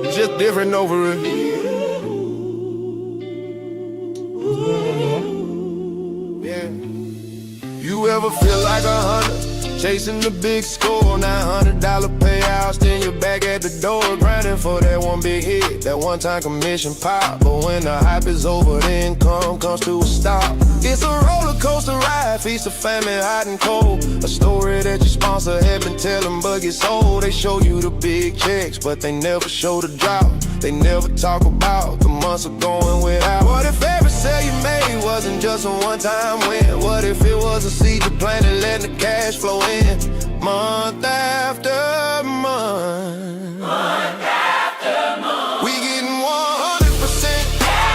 It's just different over it. Yeah. You ever feel like 100, chasing the big score, $900 payouts, then you're back at the door, grinding for that one big hit, that one-time commission pop. But when the hype is over, the income comes to a stop. It's a roller coaster ride, feast of famine, hot and cold. A story that your sponsor had been telling but gets old. They show you the big checks, but they never show the drop. They never talk about the months of going without. What if every sale you made wasn't just a one-time win? What if it was a seed you planted, letting the cash flow in? Month after month, we getting 100%.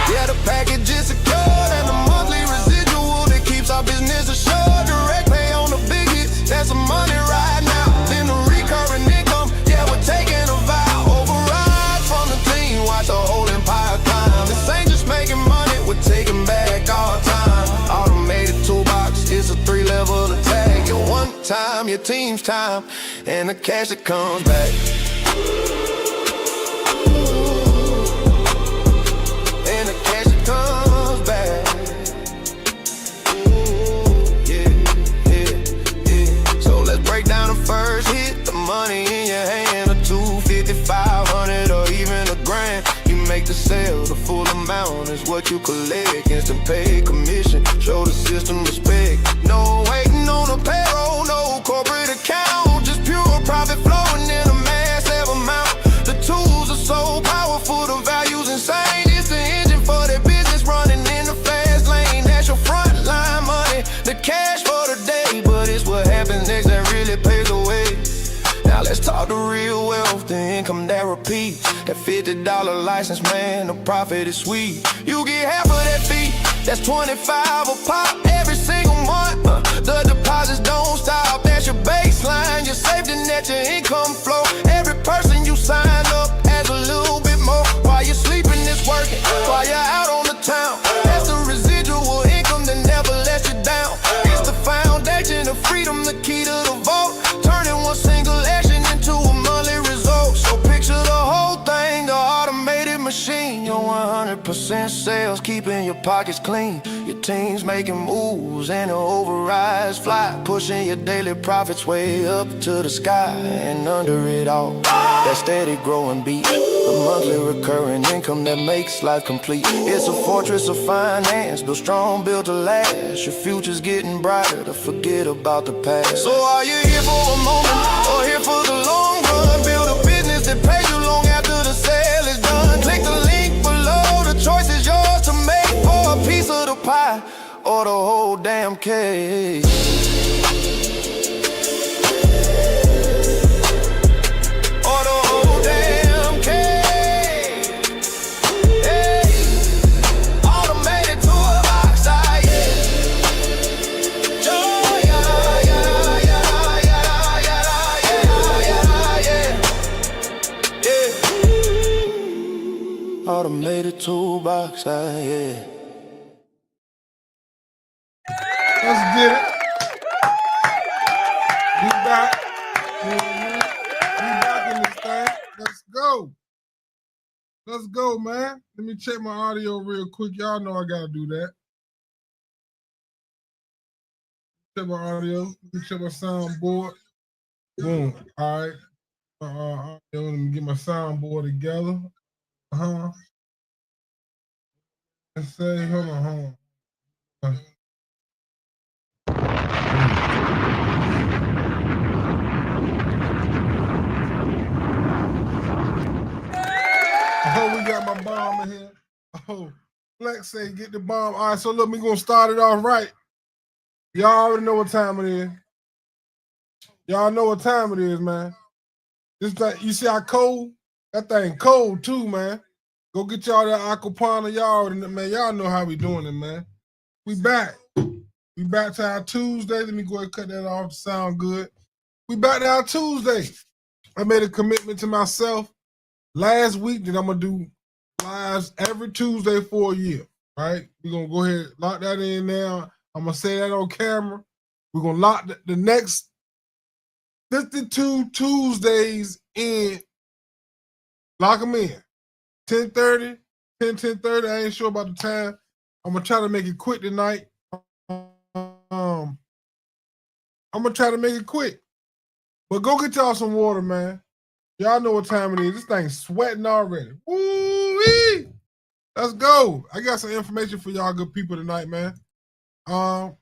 Yeah, the package is secured, and the monthly residual that keeps our business assured. Direct pay on the big hits, that's some money right now. Then the recurring income, yeah, we're taking a vow. Override from the team, watch the whole empire climb. This ain't just making money, we're taking back our time. Automated toolbox, it's a 3-level attack. Your one time, your team's time, and the cash that comes back. And the cash that comes back. Yeah, yeah, yeah. So let's break down the first hit. The money in your hand, a 250, 500, or even a grand. You make the sale, the full amount is what you collect. Instant pay, commission, show the system respect. No waiting on a payroll, no corporate account, just pure profit flowing in a massive amount. The tools are so powerful, the value's insane. It's the engine for that business running in the fast lane. That's your front line money, the cash for the day. But it's what happens next that really pays the way. Now let's talk the real wealth, the income that repeats. That $50 license, man, the profit is sweet. You get half of that fee, that's 25 a pop every single month. The deposits don't stop, that's your baseline, your safety net, your income flow. Every person you sign up adds a little bit more. While you're sleeping, it's working. While you're out on the town, that's the residual income that never lets you down. It's the foundation of freedom, the key to the vault. Turning one single action into a monthly result. So picture the whole thing, the automated machine. Your 100% sales, keeping your pockets clean. Your team's making moves and the overrides fly, pushing your daily profits way up to the sky. And under it all, that steady growing beat, the monthly recurring income that makes life complete. It's a fortress of finance, built strong, built to last. Your future's getting brighter, to forget about the past. So are you here for a moment, or here for the long run? Build a business that pays you long after the sale is done. Click the link below, the choice is yours to make, for a piece of the pie or the whole damn cake. Or the whole damn cake. Hey. Automated toolbox, yeah. Joy, yeah, yeah, yeah, yeah, yeah, yeah, yeah. Automated toolbox, yeah. Let's get it. We back. We back in this thing. Let's go. Let's go, man. Let me check my audio real quick. Y'all know I gotta do that. Check my audio. Let me check my soundboard. Boom. All right. Let me get my soundboard together. Let's say, hold on. Oh, we got my bomb in here. Oh, Flex say get the bomb. All right, so look, we're gonna start it off right. Y'all already know what time it is. Y'all know what time it is, man. This thing, you see how cold? That thing cold too, man. Go get y'all that aquapana, y'all, man. Y'all know how we doing it, man. We back. We back to our Tuesday. Let me go ahead and cut that off to sound good. We back to our Tuesday. I made a commitment to myself last week that I'm going to do lives every Tuesday for a year, right? We're going to go ahead and lock that in now. I'm going to say that on camera. We're going to lock the next 52 Tuesdays in. Lock them in. 10:30, 10:30. I ain't sure about the time. I'm gonna try to make it quick tonight. I'm gonna try to make it quick. But go get y'all some water, man. Y'all know what time it is. This thing's sweating already. Woo-wee! Let's go. I got some information for y'all good people tonight, man. Shout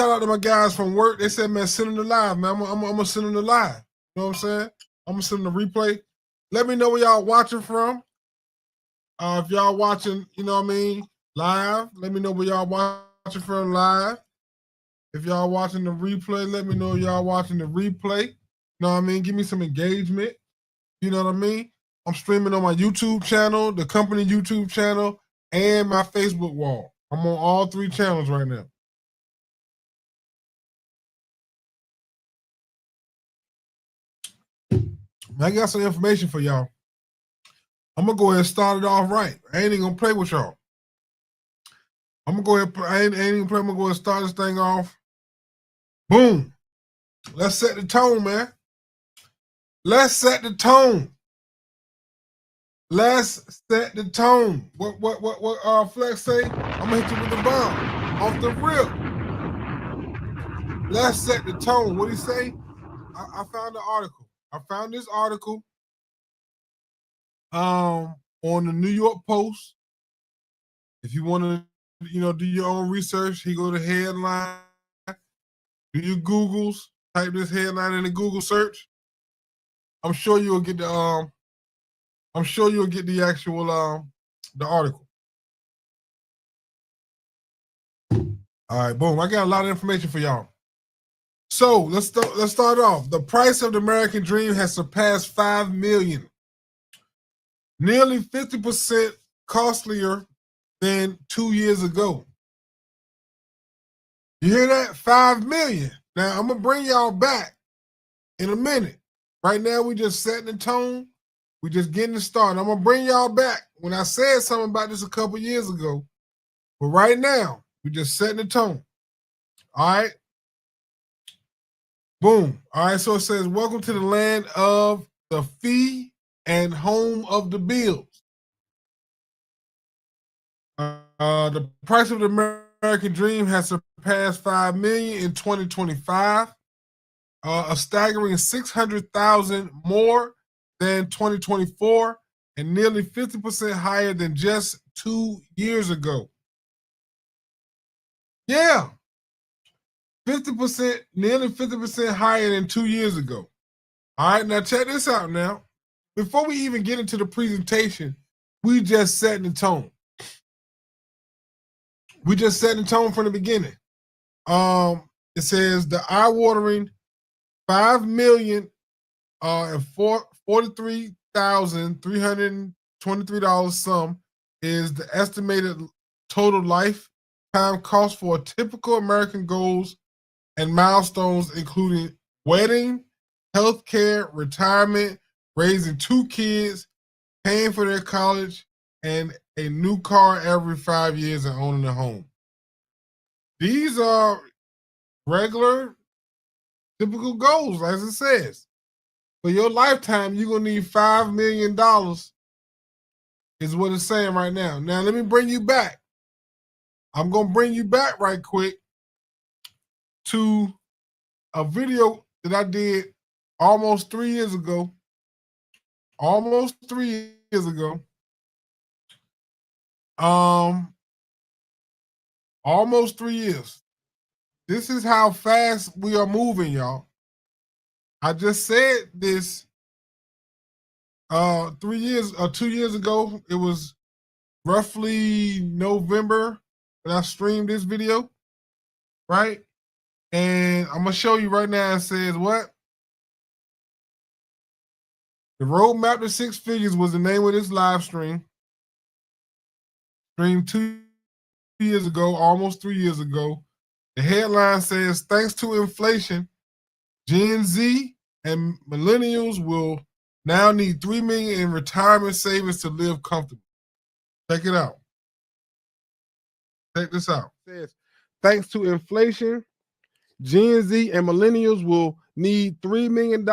out to my guys from work. They said, man, send them the live, man. I'm gonna send them the live. You know what I'm saying? I'm gonna send them the replay. Let me know where y'all watching from. If y'all watching, you know what I mean, live, let me know where y'all watching from live. If y'all watching the replay, let me know y'all watching the replay. You know what I mean? Give me some engagement. You know what I mean? I'm streaming on my YouTube channel, the company YouTube channel, and my Facebook wall. I'm on all 3 channels right now. I got some information for y'all. I'm gonna go ahead and start it off right. I ain't even gonna play with y'all. I'm gonna go ahead. I ain't even play. I'm gonna go ahead and start this thing off. Boom. Let's set the tone, man. Let's set the tone. Let's set the tone. What Flex say? I'm gonna hit you with the bomb off the rip. Let's set the tone. What he say? I found the article. I found this article on the New York Post. If you want to, do your own research, he go to headline. Do your Googles. Type this headline in the Google search. I'm sure you'll get the actual the article. All right, boom. I got a lot of information for y'all. So let's start off. The price of the American dream has surpassed $5 million. Nearly 50% costlier than 2 years ago. You hear that? $5 million. Now I'm gonna bring y'all back in a minute. Right now we just setting the tone. We just getting it started. I'm gonna bring y'all back when I said something about this a couple years ago. But right now, we just setting the tone. All right. Boom. All right. So it says, welcome to the land of the fee and home of the bills. The price of the American dream has surpassed $5 million in 2025. A staggering 600,000 more than 2024 and nearly 50% higher than just 2 years ago. Yeah. 50%, nearly 50% higher than 2 years ago. All right, now check this out now. Before we even get into the presentation, we just setting the tone. We just setting the tone from the beginning. It says the eye-watering $5,043,323 sum is the estimated total lifetime cost for typical American goals and milestones, including wedding, healthcare, retirement, raising 2 kids, paying for their college, and a new car every 5 years and owning a home. These are regular, typical goals, as it says. For your lifetime, you're going to need $5 million is what it's saying right now. Now, let me bring you back. I'm going to bring you back right quick to a video that I did almost 3 years ago. Almost 3 years ago. Almost 3 years. This is how fast we are moving, y'all. I just said this 2 years ago. It was roughly November when I streamed this video, right? And I'm gonna show you right now. It says what? The Roadmap to 6 Figures was the name of this live stream. Streamed 2 years ago, almost 3 years ago. The headline says, thanks to inflation, Gen Z and millennials will now need $3 million in retirement savings to live comfortably. Check it out. Check this out. It says, thanks to inflation, Gen Z and millennials will need $3 million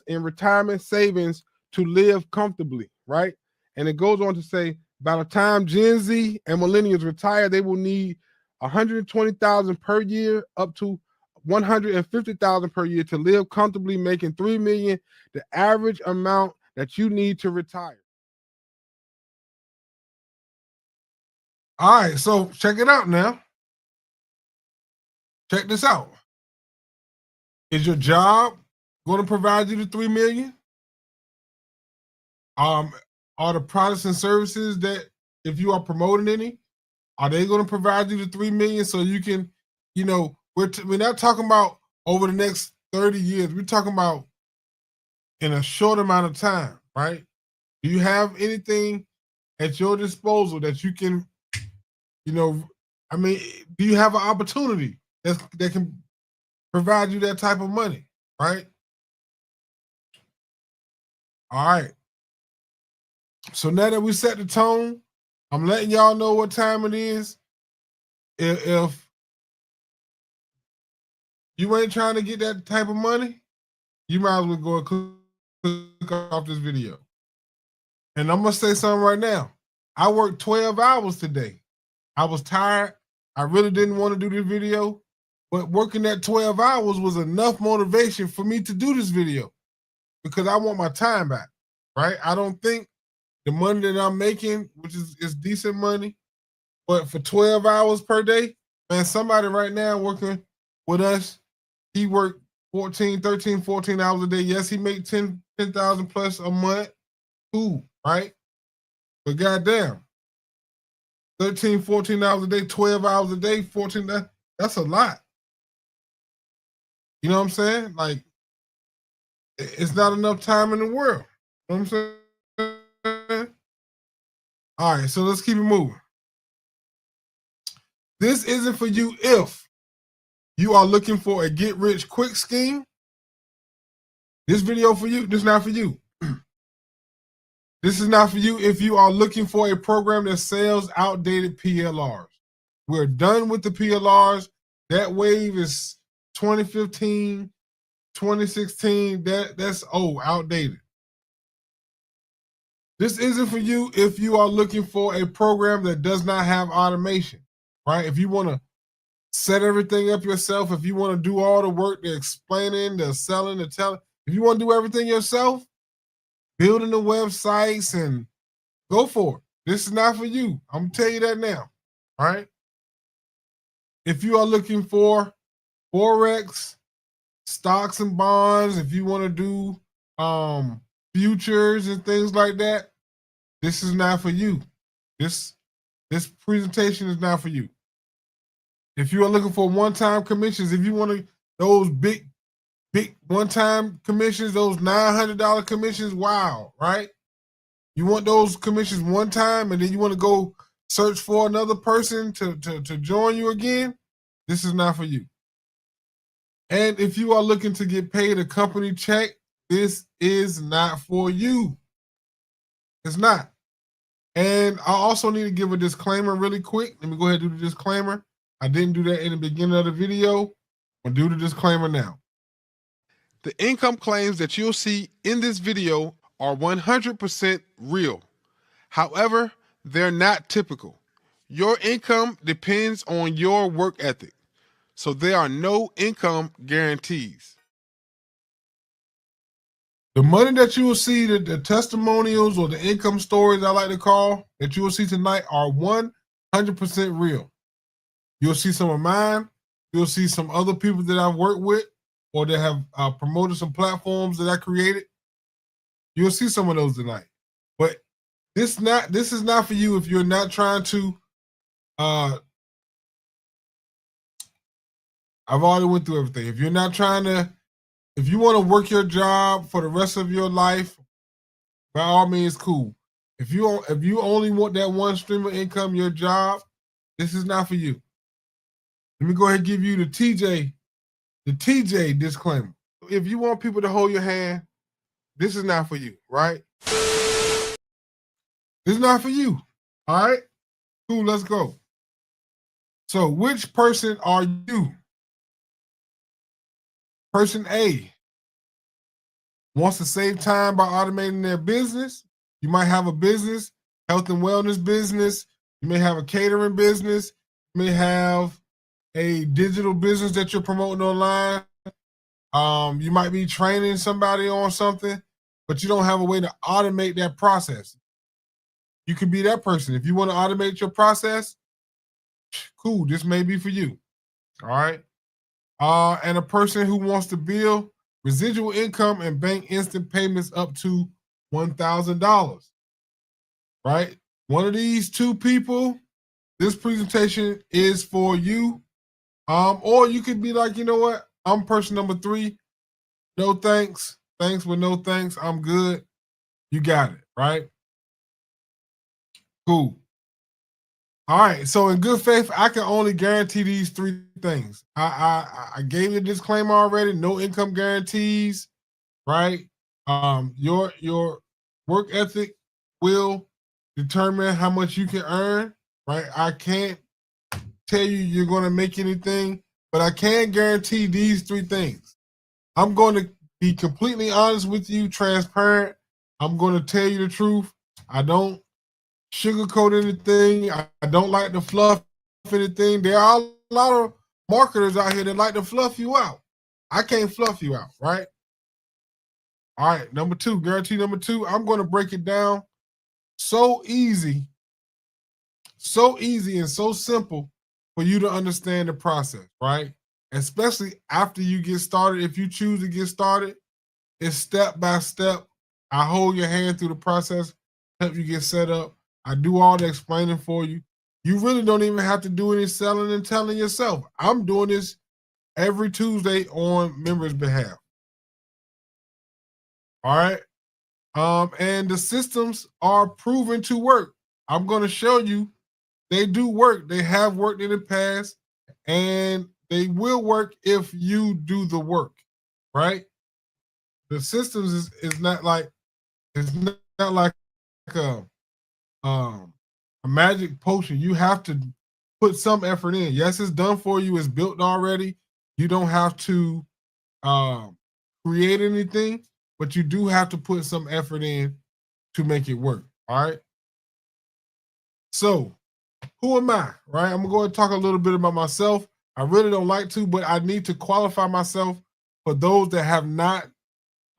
in retirement savings to live comfortably, right? And it goes on to say, by the time Gen Z and millennials retire, they will need 120,000 per year up to 150,000 per year to live comfortably, making $3 million the average amount that you need to retire. All right, so check it out now. Check this out. Is your job going to provide you the $3 million? Are the products and services that, if you are promoting any, are they going to provide you the $3 million so you can, we're not talking about over the next 30 years. We're talking about in a short amount of time, right? Do you have anything at your disposal that you can, do you have an opportunity that can provide you that type of money, right? All right. So now that we set the tone, I'm letting y'all know what time it is. If you ain't trying to get that type of money, you might as well go and click off this video. And I'm going to say something right now. I worked 12 hours today. I was tired. I really didn't want to do this video, but working that 12 hours was enough motivation for me to do this video because I want my time back, right? I don't think the money that I'm making, which is decent money, but for 12 hours per day, man, somebody right now working with us, he worked 14 hours a day. Yes, he made 10,000 plus a month. Cool, right? But goddamn, 14 hours a day, 12 hours a day, 14, that's a lot. You know what I'm saying? Like, it's not enough time in the world. You know what I'm saying? All right, so let's keep it moving. This isn't for you if you are looking for a get-rich-quick scheme. This video for you, this is not for you. This is not for you if you are looking for a program that sells outdated PLRs. We're done with the PLRs. That wave is 2015, 2016. That's old, outdated. This isn't for you if you are looking for a program that does not have automation, right? If you want to set everything up yourself, if you want to do all the work, the explaining, the selling, the telling, if you want to do everything yourself, building the websites and go for it. This is not for you. I'm going to tell you that now, all right? If you are looking for Forex, stocks and bonds, if you want to do futures and things like that, this is not for you. This presentation is not for you. If you are looking for one-time commissions, if you want to, those big one-time commissions, those $900 commissions, wow, right? You want those commissions one time and then you want to go search for another person to join you again, this is not for you. And if you are looking to get paid a company check, this is not for you. It's not. And I also need to give a disclaimer really quick. Let me go ahead and do the disclaimer. I didn't do that in the beginning of the video. I'll do the disclaimer now. The income claims that you'll see in this video are 100% real. However, they're not typical. Your income depends on your work ethic, so there are no income guarantees. The money that you will see, the testimonials or the income stories I like to call, that you will see tonight are 100% real. You'll see some of mine. You'll see some other people that I've worked with or that have promoted some platforms that I created. You'll see some of those tonight. But this is not for you if you're not trying to. I've already went through everything. If you're not trying to, if you want to work your job for the rest of your life, by all means, cool. If you only want that one stream of income, your job, this is not for you. Let me go ahead and give you the TJ disclaimer. If you want people to hold your hand, this is not for you, right? This is not for you. All right? Cool, let's go. So which person are you? Person A wants to save time by automating their business. You might have a business, health and wellness business. You may have a catering business. You may have a digital business that you're promoting online. You might be training somebody on something, but you don't have a way to automate that process. You could be that person. If you want to automate your process, cool, this may be for you. All right. And a person who wants to build residual income and bank instant payments up to $1,000. Right? One of these two people, this presentation is for you. Or you could be like, you know what? I'm person number 3. No thanks. Thanks with no thanks. I'm good. You got it, right? Cool. All right. So in good faith, I can only guarantee these 3 things. I gave you a disclaimer already. No income guarantees, right? Your work ethic will determine how much you can earn, right? I can't tell you you're going to make anything, but I can guarantee these 3 things. I'm going to be completely honest with you, transparent. I'm going to tell you the truth. I don't sugarcoat anything. I don't like to fluff anything. There are a lot of marketers out here that like to fluff you out. I can't fluff you out, right? All right, number 2, guarantee number 2, I'm going to break it down so easy and so simple for you to understand the process, right? Especially after you get started. If you choose to get started, it's step by step. I hold your hand through the process, help you get set up. I do all the explaining for you. You really don't even have to do any selling and telling yourself. I'm doing this every Tuesday on members' behalf. All right. And the systems are proven to work. I'm going to show you they do work. They have worked in the past, and they will work if you do the work, right? The systems is not like a a magic potion. You have to put some effort in. Yes, it's done for you. It's built already. You don't have to create anything, but you do have to put some effort in to make it work. All right. So, who am I? Right. I'm going to talk a little bit about myself. I really don't like to, but I need to qualify myself for those that have not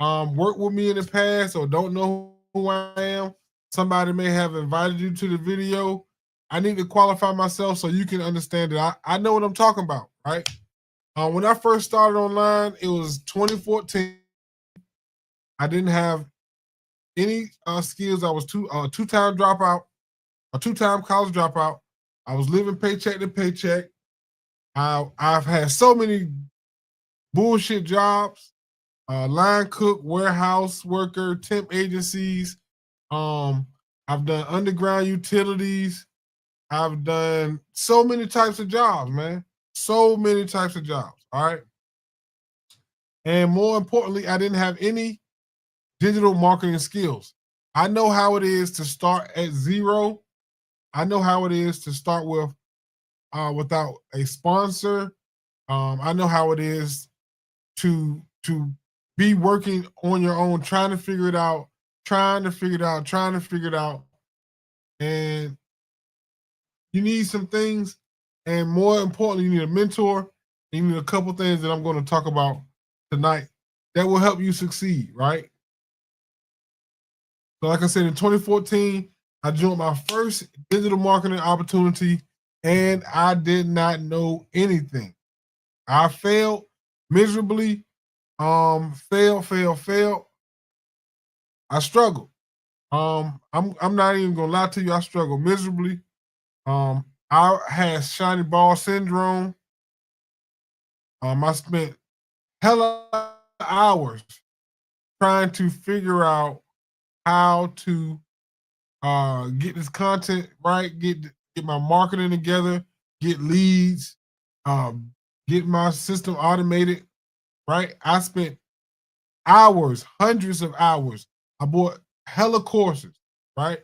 worked with me in the past or don't know who I am. Somebody may have invited you to the video. I need to qualify myself so you can understand that I know what I'm talking about, right? When I first started online, it was 2014. I didn't have any skills. I was two-time dropout, a 2-time college dropout. I was living paycheck to paycheck. I've had so many bullshit jobs, line cook, warehouse worker, temp agencies. I've done underground utilities. I've done so many types of jobs, man. So many types of jobs. All right. And more importantly, I didn't have any digital marketing skills. I know how it is to start at zero. I know how it is to start with without a sponsor. I know how it is to be working on your own, trying to figure it out. And you need some things, and more importantly, you need a mentor. You need a couple things that I'm going to talk about tonight that will help you succeed, right? So like I said, in 2014, I joined my first digital marketing opportunity, and I did not know anything. I failed miserably. Failed. I struggled. I'm not even gonna lie to you. I struggled miserably. I had shiny ball syndrome. I spent hella hours trying to figure out how to get this content right, get my marketing together, get leads, get my system automated. Right, I spent hours, hundreds of hours. I bought hella courses. Right,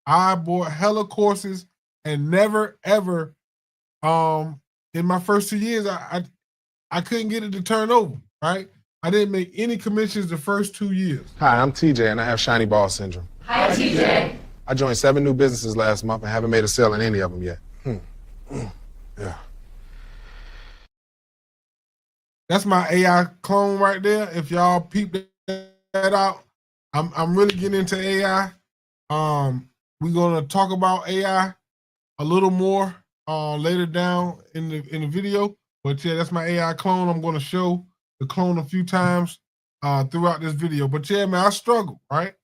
I bought hella courses and never ever in my first 2 years I couldn't get it to turn over. right? I didn't make any commissions the first 2 years. Hi, I'm TJ and I have shiny ball syndrome. Hi, TJ. I joined 7 new businesses last month and haven't made a sale in any of them yet. Yeah. That's my AI clone right there. If y'all peep that out, I'm really getting into AI. We're gonna talk about AI a little more later down in the video. But yeah, that's my AI clone. I'm gonna show the clone a few times throughout this video. But yeah, man, I struggled, right?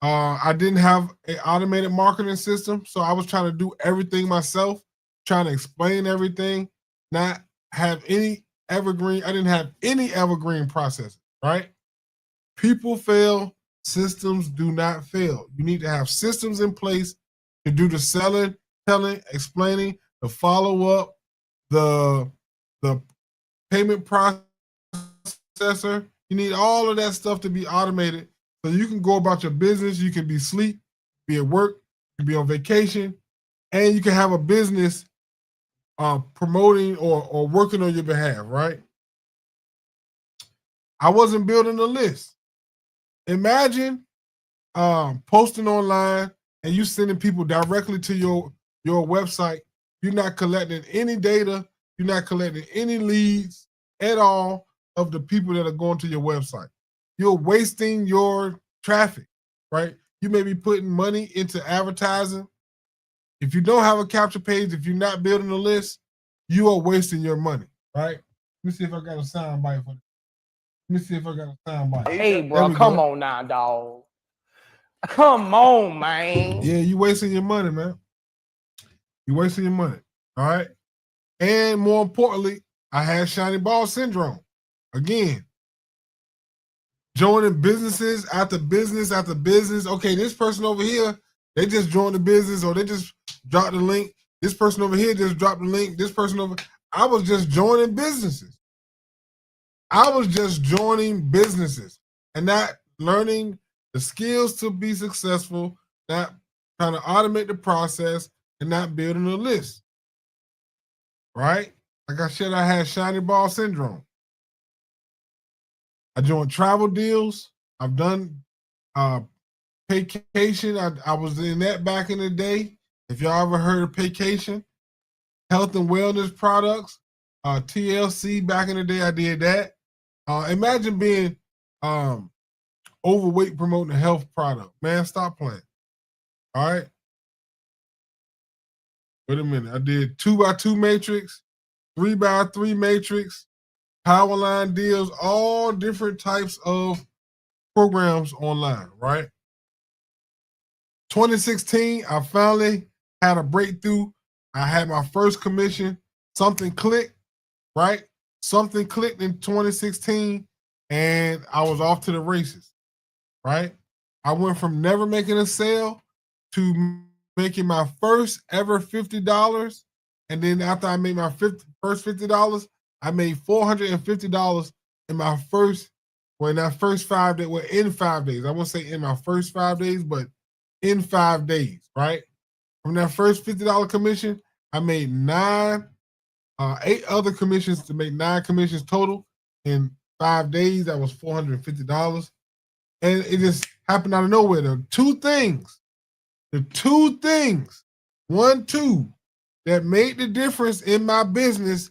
I didn't have an automated marketing system, so I was trying to do everything myself, trying to explain everything, not have any evergreen. I didn't have any evergreen processes, right? People fail, systems do not fail. You need to have systems in place to do the selling, telling, explaining, the follow-up, the payment processor. You need all of that stuff to be automated so you can go about your business. You can be asleep, be at work, you can be on vacation, and you can have a business promoting or working on your behalf, right? I wasn't building a list. Imagine posting online and you sending people directly to your website. You're not collecting any data. You're not collecting any leads at all of the people that are going to your website. You're wasting your traffic, right? You may be putting money into advertising. If you don't have a capture page, if you're not building a list, you are wasting your money, right? Let me see if I got a sound bite for this. Let me see if I got a sound bite. Hey, bro, come on now, dog. Come on, man. Yeah, you wasting your money, man. You wasting your money, all right? And more importantly, I had shiny ball syndrome. Again, joining businesses after business after business. Okay, this person over here, they just joined the business or they just dropped the link. This person over here just dropped the link. This person over, I was just joining businesses. I was just joining businesses and not learning the skills to be successful, not trying to automate the process and not building a list, right? Like I said, I had shiny ball syndrome. I joined travel deals. I've done Paycation. I was in that back in the day. If y'all ever heard of Paycation, health and wellness products, TLC back in the day, I did that. Imagine being overweight promoting a health product. Man, stop playing. All right. Wait a minute. I did 2x2 matrix, 3x3 matrix, power line deals, all different types of programs online, right? 2016, I finally had a breakthrough. I had my first commission. Something clicked, right? Something clicked in 2016, and I was off to the races, right? I went from never making a sale to making my first ever $50. And then after I made my first $50, I made $450 in my first, well, in that first 5 days, well, in 5 days. I won't say in my first 5 days, but in 5 days, right? From that first $50 commission, I made 8 other commissions to make 9 commissions total in 5 days. That was $450. And it just happened out of nowhere. The two things, 2 that made the difference in my business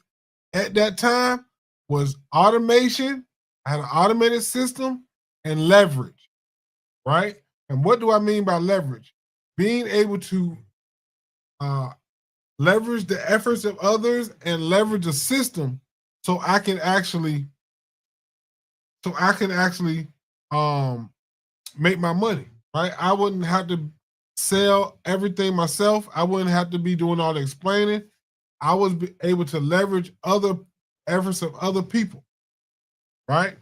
at that time was automation. I had an automated system and leverage, right? And what do I mean by leverage? Being able to leverage the efforts of others and leverage a system so I can actually make my money, right? I wouldn't have to sell everything myself. I wouldn't have to be doing all the explaining. I was able to leverage other efforts of other people, right?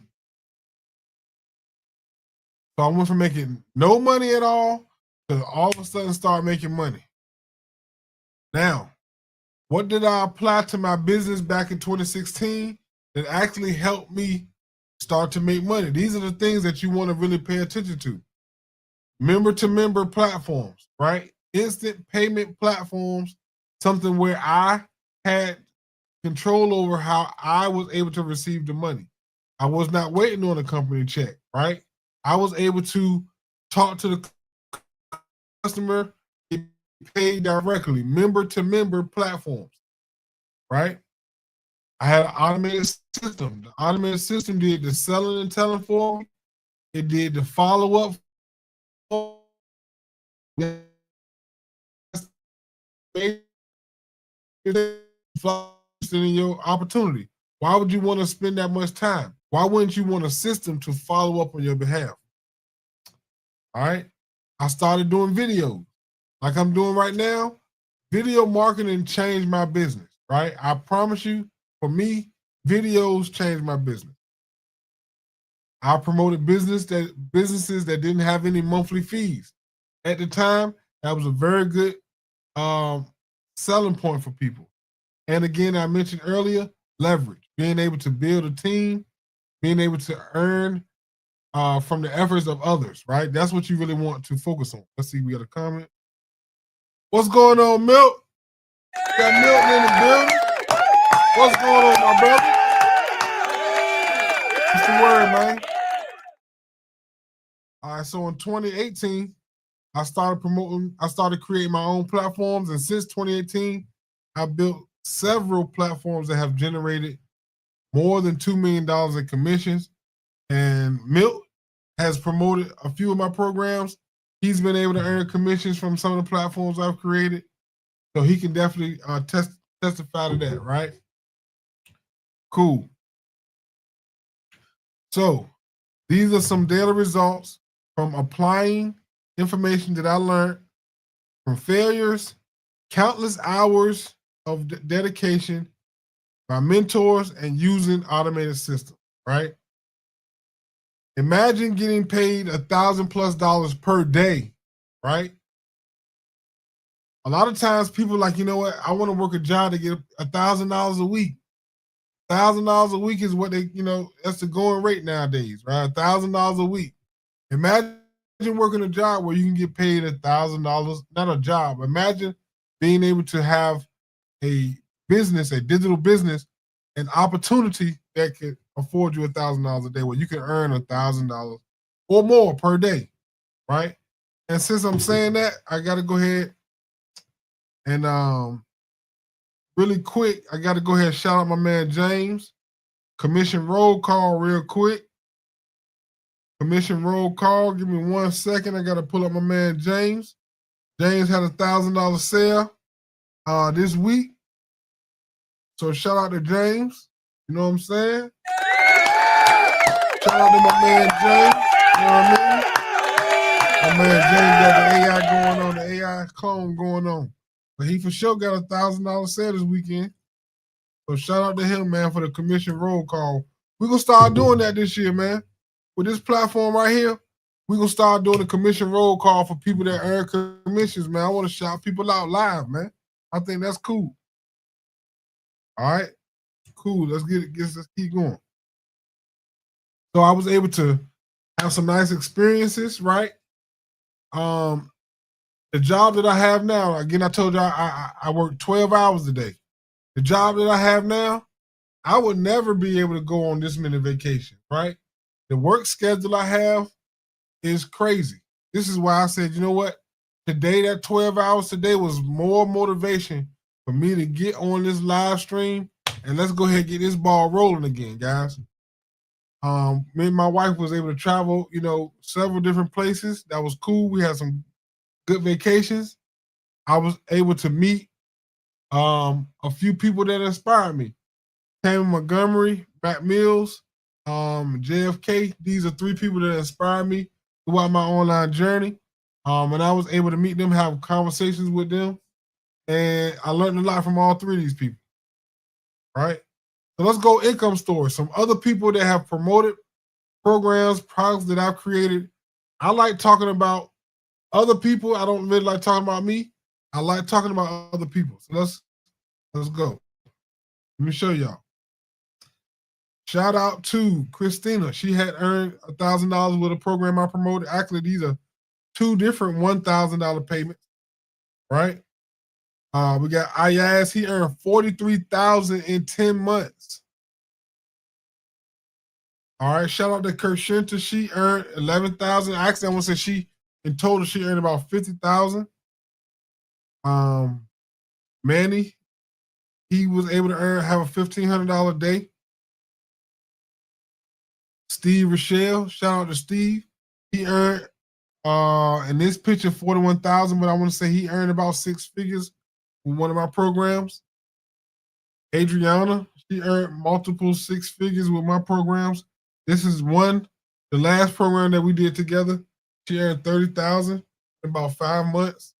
So I went from making no money at all to all of a sudden start making money. Now, what did I apply to my business back in 2016 that actually helped me start to make money? These are the things that you want to really pay attention to. Member-to-member platforms, right? Instant payment platforms, something where I had control over how I was able to receive the money. I was not waiting on a company check, right? I was able to talk to the customer, get paid directly, member to member platforms, right? I had an automated system. The automated system did the selling and telling for me. It did the follow up for me. In your opportunity. Why would you want to spend that much time? Why wouldn't you want a system to follow up on your behalf? All right. I started doing videos like I'm doing right now. Video marketing changed my business, right? I promise you, for me, videos changed my business. I promoted businesses that didn't have any monthly fees. At the time, that was a very good selling point for people. And again, I mentioned earlier, leverage, being able to build a team, being able to earn from the efforts of others, right? That's what you really want to focus on. Let's see, we got a comment. What's going on, Milt? We got Milton in the building. What's going on, my brother? What's the word, man? All right, so in 2018, I started creating my own platforms. And since 2018, I built several platforms that have generated more than $2 million in commissions. And Milt has promoted a few of my programs. He's been able to earn commissions from some of the platforms I've created. So he can definitely testify to that, right? Cool. So these are some daily results from applying information that I learned from failures, countless hours of dedication, my mentors, and using automated systems, right? Imagine getting paid $1,000+ per day, right? A lot of times people are like, you know what? I want to work a job to get $1,000 a week. $1,000 a week is what they, that's the going rate nowadays, right? $1,000 a week. Imagine working a job where you can get paid $1,000, not a job. Imagine being able to have a business, a digital business, an opportunity that could afford you $1,000 a day, where you can earn $1,000 or more per day, right? And since I'm saying that, I got to go ahead and really quick, I got to go ahead and shout out my man James. Commission roll call real quick. Commission roll call. Give me 1 second. I got to pull up my man James. James had $1,000 sale this week. So shout out to James. You know what I'm saying? Shout out to my man James. You know what I mean? My man James got the AI going on, the AI clone going on. But he for sure got $1,000 sale this weekend. So shout out to him, man, for the commission roll call. We're going to start doing that this year, man. With this platform right here, we're going to start doing the commission roll call for people that earn commissions, man. I want to shout people out live, man. I think that's cool. All right? Cool. Let's keep going. So I was able to have some nice experiences, right? The job that I have now, again, I told you I work 12 hours a day. The job that I have now, I would never be able to go on this many vacations, right? The work schedule I have is crazy. This is why I said, you know what? Today, that 12 hours today was more motivation for me to get on this live stream, and let's go ahead and get this ball rolling again, guys. Me and my wife was able to travel, several different places. That was cool. We had some good vacations. I was able to meet a few people that inspired me. Tammy Montgomery, Matt Mills, JFK. These are 3 people that inspired me throughout my online journey. And I was able to meet them, have conversations with them. And I learned a lot from all 3 of these people. Right? So let's go income stories. Some other people that have promoted programs, products that I've created. I like talking about other people. I don't really like talking about me. I like talking about other people. So let's go. Let me show y'all. Shout out to Christina. She had earned $1,000 with a program I promoted. Actually, these are 2 different $1,000 payments, right? We got Ayaz. He earned $43,000 in 10 months. All right, shout out to Kershinta. She earned $11,000. Actually, I want to say she in total she earned about $50,000. Manny, he was able to have a $1,500 day. Steve Rochelle, shout out to Steve. He earned in this picture $41,000, but I want to say he earned about 6 figures with one of my programs. Adriana, she earned multiple 6 figures with my programs. This is the last program that we did together. She earned $30,000 in about 5 months.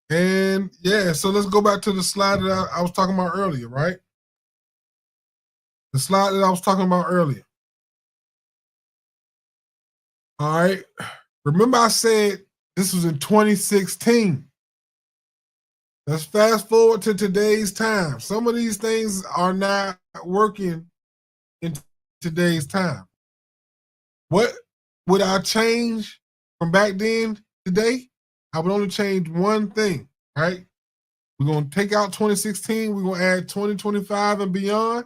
And yeah, so let's go back to the slide that I was talking about earlier, right? The slide that I was talking about earlier. All right. Remember I said this was in 2016. Let's fast forward to today's time. Some of these things are not working in today's time. What would I change from back then today? I would only change one thing, right? We're going to take out 2016. We're going to add 2025 and beyond.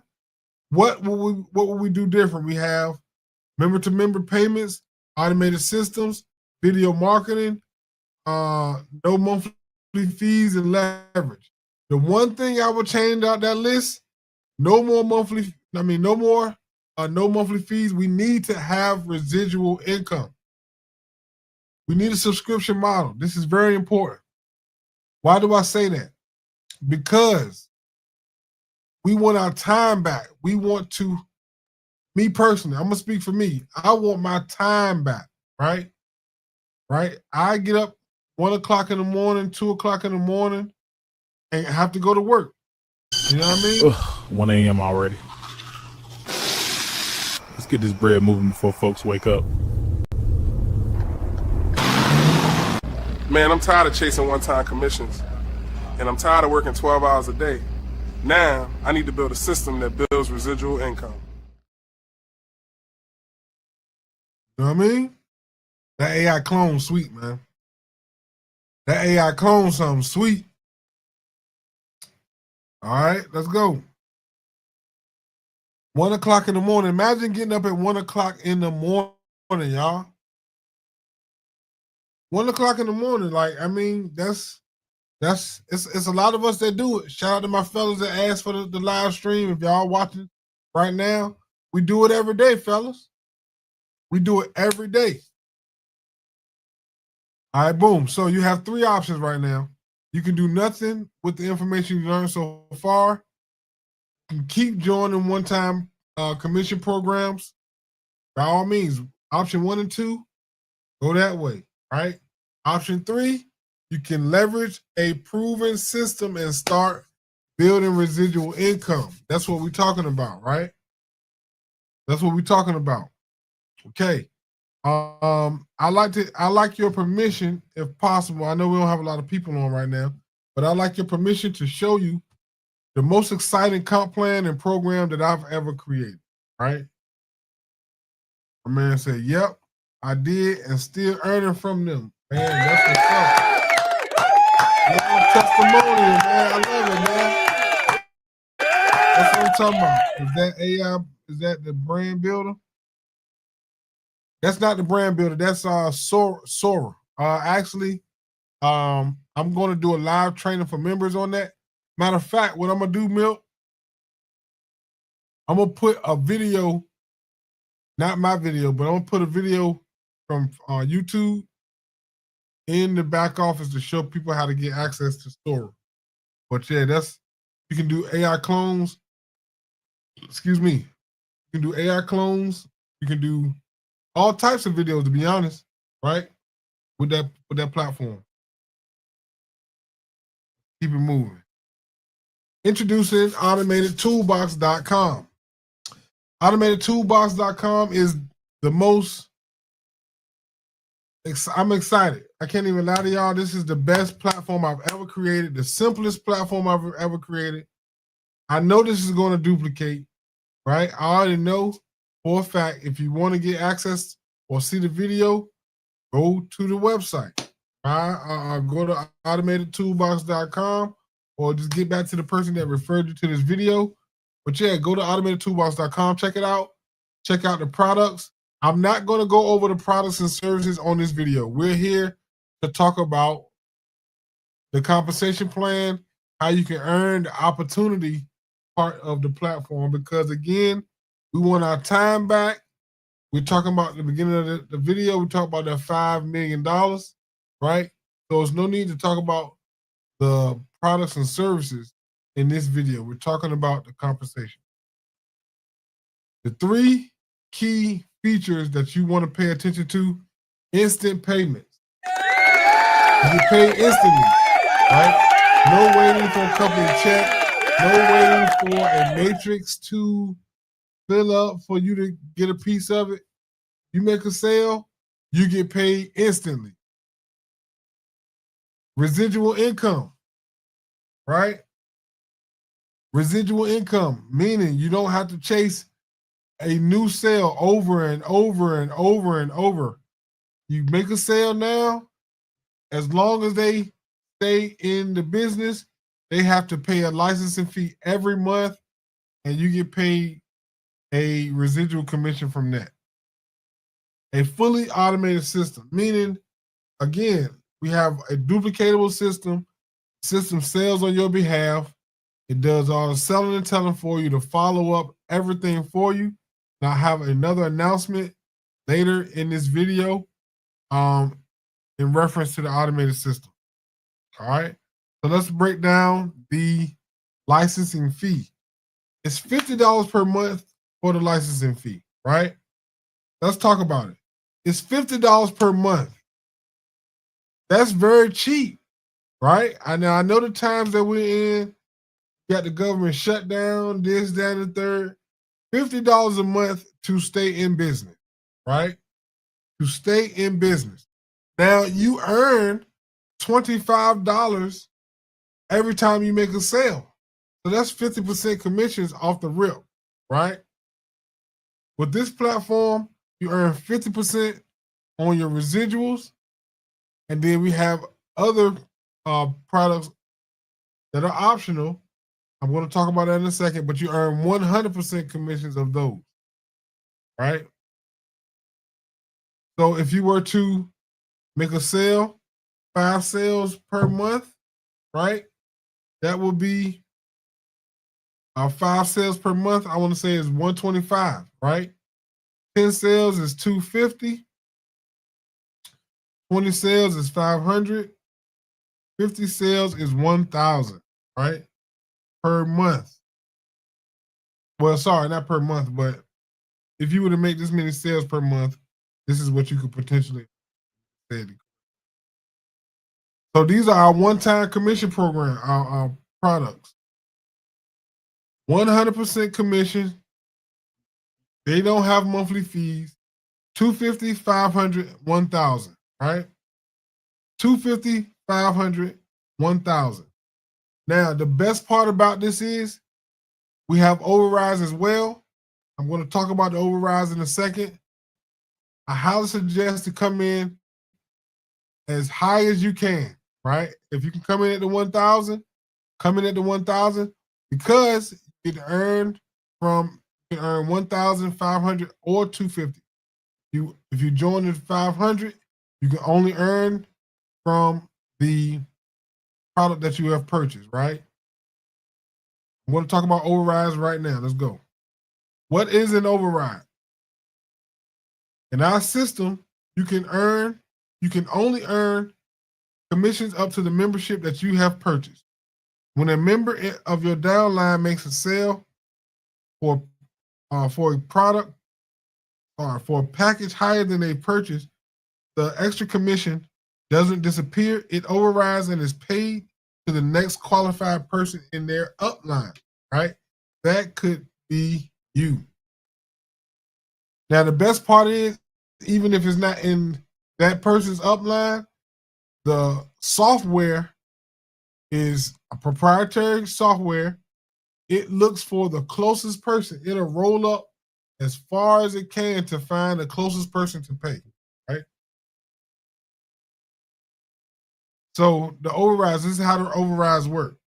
What will we do different? We have member-to-member payments, automated systems, video marketing, no monthly fees, and leverage. The one thing I would change out that list, no monthly fees. We need to have residual income. We need a subscription model. This is very important. Why do I say that? Because we want our time back. We want to, me personally, I'm going to speak for me. I want my time back, right? Right? I get up 1 o'clock in the morning, 2 o'clock in the morning, and have to go to work. You know what I mean? 1 a.m. already. Let's get this bread moving before folks wake up. Man, I'm tired of chasing one-time commissions, and I'm tired of working 12 hours a day. Now, I need to build a system that builds residual income. You know what I mean? That AI clone sweet, man. That AI clone something sweet. All right, let's go. 1 o'clock in the morning. Imagine getting up at 1 o'clock in the morning, y'all. 1 o'clock in the morning. Like, I mean, it's a lot of us that do it. Shout out to my fellas that asked for the live stream. If y'all watching right now, we do it every day, fellas. We do it every day. All right, boom. So you have 3 options right now. You can do nothing with the information you learned so far. You can keep joining one-time commission programs. By all means, option 1 and 2, go that way, right? Option 3, you can leverage a proven system and start building residual income. That's what we're talking about, right? That's what we're talking about. Okay. I like your permission, if possible. I know we don't have a lot of people on right now, but I'd like your permission to show you the most exciting comp plan and program that I've ever created, right? My man said, yep, I did, and still earning from them. Man, that's what's up. Long testimonial, man. I love it, man. That's what I'm talking about. Is that AI? Is that the brand builder? That's not the brand builder. That's Sora. Actually, I'm going to do a live training for members on that. Matter of fact, what I'm going to do, Milk, I'm going to put a video, not my video, but I'm going to put a video from YouTube in the back office to show people how to get access to Sora. But yeah, you can do AI clones. Excuse me. You can do AI clones. You can do all types of videos, to be honest, right? With that platform. Keep it moving. Introducing AutomatedToolbox.com. AutomatedToolbox.com is the most. I'm excited. I can't even lie to y'all. This is the best platform I've ever created, the simplest platform I've ever created. I know this is going to duplicate, right? I already know for a fact, if you want to get access or see the video, go to the website. Go to AutomatedToolbox.com or just get back to the person that referred you to this video. But yeah, go to automatedtoolbox.com, check it out. Check out the products. I'm not going to go over the products and services on this video. We're here to talk about the compensation plan, how you can earn the opportunity part of the platform, because again, we want our time back. We're talking about the beginning of the video, we talked about that $5 million, right? So there's no need to talk about the products and services in this video. We're talking about the compensation. The 3 key features that you want to pay attention to: instant payments. You pay instantly, right? No waiting for a company check, no waiting for a matrix to fill up for you to get a piece of it. You make a sale, you get paid instantly. Residual income, right? Residual income, meaning you don't have to chase a new sale over and over and over and over. You make a sale now, as long as they stay in the business, they have to pay a licensing fee every month, and you get paid a residual commission from that. A fully automated system, meaning, again, we have a duplicatable system. System sells on your behalf. It does all the selling and telling for you, to follow up everything for you. Now, I have another announcement later in this video in reference to the automated system. All right. So let's break down the licensing fee. It's $50 per month for the licensing fee, right? Let's talk about it. It's $50 per month. That's very cheap, right? I know the times that we're in, got the government shut down, this, that, and the third. $50 a month to stay in business, right? To stay in business. Now, you earn $25 every time you make a sale. So that's 50% commissions off the rip, right? With this platform, you earn 50% on your residuals. And then we have other products that are optional. I'm going to talk about that in a second, but you earn 100% commissions of those, right? So if you were to make a sale, 5 sales per month, right? That will be 5 sales per month. I want to say is $125, right? 10 sales is $250. 20 sales is $500. 50 sales is $1,000, right? Per month. Well, sorry, not per month, but if you were to make this many sales per month, this is what you could potentially say. So these are our one-time commission program, our products. 100% commission. They don't have monthly fees. $250, $500, $1,000, right? $250, $500, $1,000. Now, the best part about this is we have overrides as well. I'm going to talk about the overrides in a second. I highly suggest to come in as high as you can, right? If you can come in at the 1,000, come in at the 1,000, because you can earn 1,500 or 250. If you join at 500, you can only earn from the product that you have purchased, right? I'm going to talk about overrides right now. Let's go. What is an override? In our system, you can only earn commissions up to the membership that you have purchased. When a member of your downline makes a sale for a product or for a package higher than they purchased, the extra commission doesn't disappear. It overrides and is paid to the next qualified person in their upline, right? That could be you. Now, the best part is, even if it's not in that person's upline, the software is a proprietary software. It looks for the closest person. It'll roll up as far as it can to find the closest person to pay, right? So the overrides, this is how the overrides work.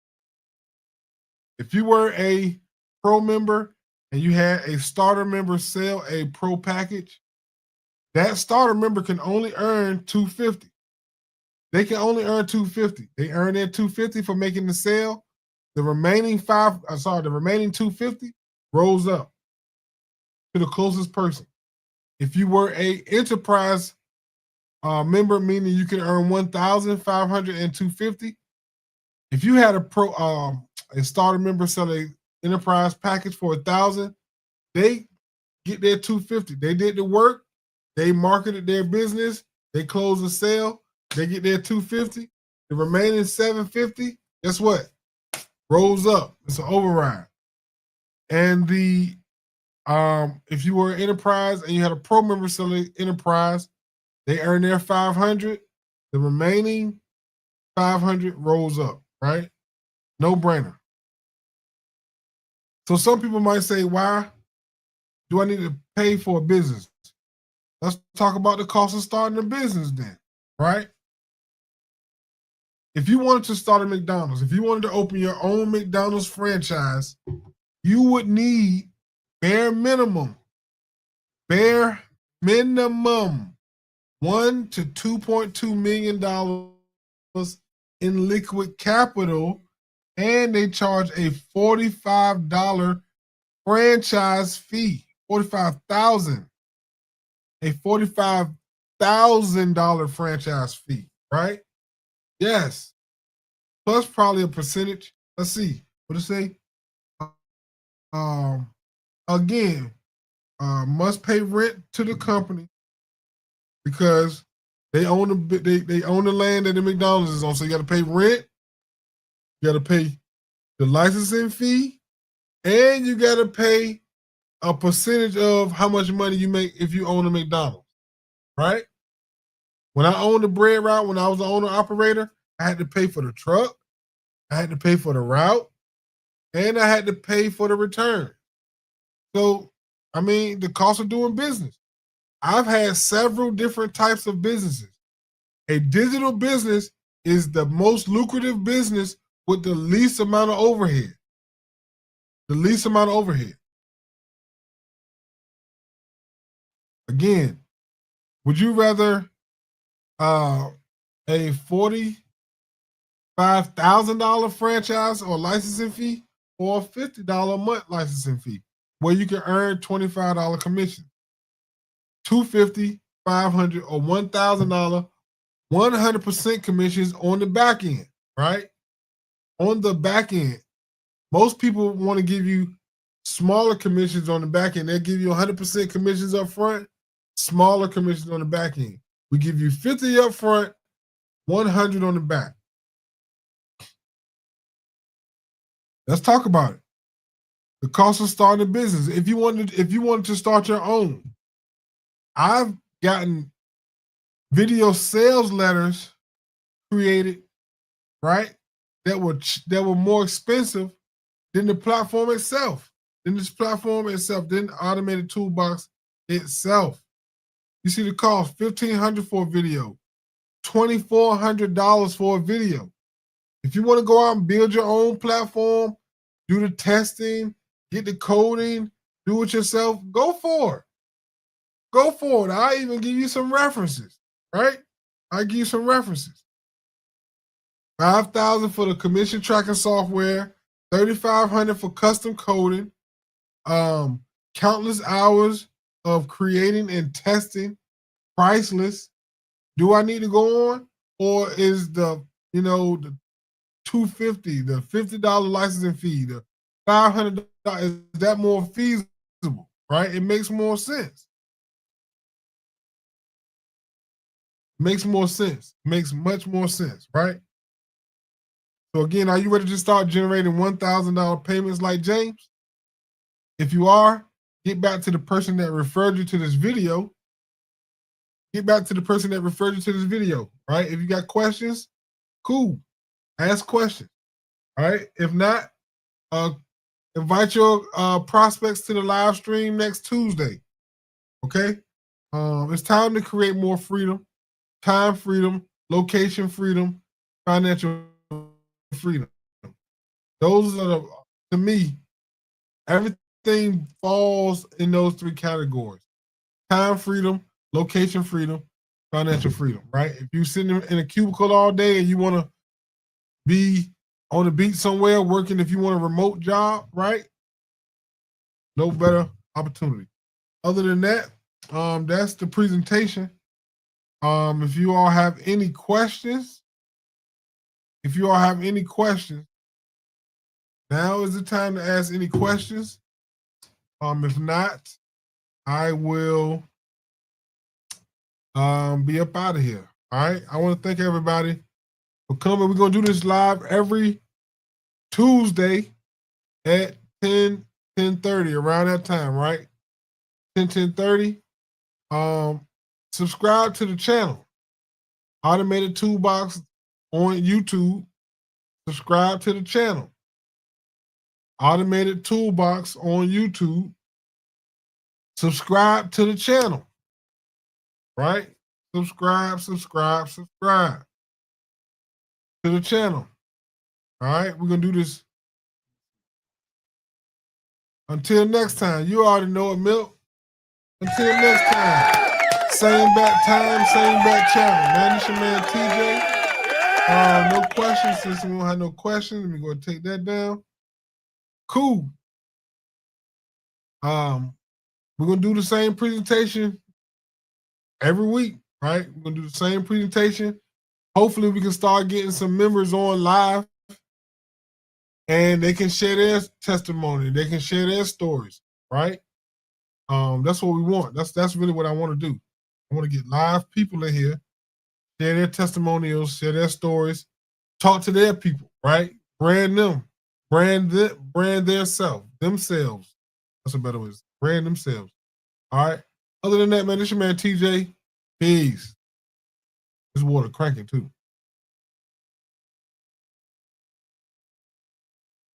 If you were a pro member and you had a starter member sell a pro package, that starter member can only earn $250. They can only earn $250. They earn their $250 for making the sale. The remaining $250 rolls up to the closest person. If you were a enterprise member, meaning you can earn $1,500 and $250. If you had a starter member sell a enterprise package for $1,000, they get their $250. They did the work. They marketed their business. They closed the sale. They get their $250. The remaining $750, guess what? Rolls up. It's an override. And the if you were an enterprise and you had a pro member selling enterprise, they earn their $500. The remaining $500 rolls up, right? No brainer. So some people might say, why do I need to pay for a business? Let's talk about the cost of starting a business then, right? If you wanted to start a McDonald's, if you wanted to open your own McDonald's franchise, you would need bare minimum $1 to $2.2 million in liquid capital, and they charge a $45 franchise fee. $45,000. A $45,000 franchise fee, right? Yes. Plus probably a percentage. Let's see. What does it say? Again, must pay rent to the company because they own they own the land that the McDonald's is on. So you got to pay rent, you got to pay the licensing fee, and you got to pay a percentage of how much money you make if you own a McDonald's, right? When I owned the bread route, when I was the owner operator, I had to pay for the truck, I had to pay for the route, and I had to pay for the return. So, I mean, the cost of doing business. I've had several different types of businesses. A digital business is the most lucrative business with the least amount of overhead. The least amount of overhead. Again, would you rather a $45,000 franchise or licensing fee or a $50 a month licensing fee where you can earn $25 commission? $250, $500, or $1,000, 100% commissions on the back end, right? On the back end. Most people want to give you smaller commissions on the back end. They give you 100% commissions up front, smaller commissions on the back end. We give you 50 up front, 100 on the back. Let's talk about it. The cost of starting a business. If you wanted to start your own, I've gotten video sales letters created, right? That were more expensive than the platform itself, than Automated Toolbox itself. You see the cost, $1,500 for a video, $2,400 for a video. If you want to go out and build your own platform, do the testing, get the coding, do it yourself, go for it. Go for it. I'll even give you some references, right? I'll give you some references. $5,000 for the commission tracking software, $3,500 for custom coding, countless hours of creating and testing, priceless. Do I need to go on? Or is the $250, the $50 licensing fee, the $500, is that more feasible, right? It makes more sense. Makes more sense. Makes much more sense, right? So again, are you ready to start generating $1,000 payments like James? If you are, get back to the person that referred you to this video. Get back to the person that referred you to this video, right? If you got questions, cool. Ask questions, all right? If not, invite your prospects to the live stream next Tuesday, okay? It's time to create more freedom, time freedom, location freedom, financial freedom. Those are to me, everything falls in those three categories: time freedom, location freedom, financial freedom, right? If you're sitting in a cubicle all day and you want to be on the beach somewhere working, if you want a remote job, right? No better opportunity. Other than that, that's the presentation. If you all have any questions, now is the time to ask any questions. If not, I will be up out of here. All right. I want to thank everybody for coming. We're gonna do this live every Tuesday at 10:30, around that time, right? 10:30. Subscribe to the channel, Automated Toolbox on YouTube. Subscribe to the channel, Automated Toolbox on YouTube. Subscribe to the channel, right? Subscribe to the channel. All right, we're gonna do this. Until next time, you already know it, Milk. Until next time, same back time, same back channel. Man, this your man TJ. No questions. Since we don't have no questions, let me go and take that down. Cool. We're gonna do the same presentation every week, right? We're gonna do the same presentation. Hopefully, we can start getting some members on live, and they can share their testimony. They can share their stories, right? That's what we want. That's really what I want to do. I want to get live people in here, share their testimonials, share their stories, talk to their people, right? Brand them, brand themselves. That's a better way. Brand themselves. All right. Other than that, man, this your man TJ. Peace. This water cranking too.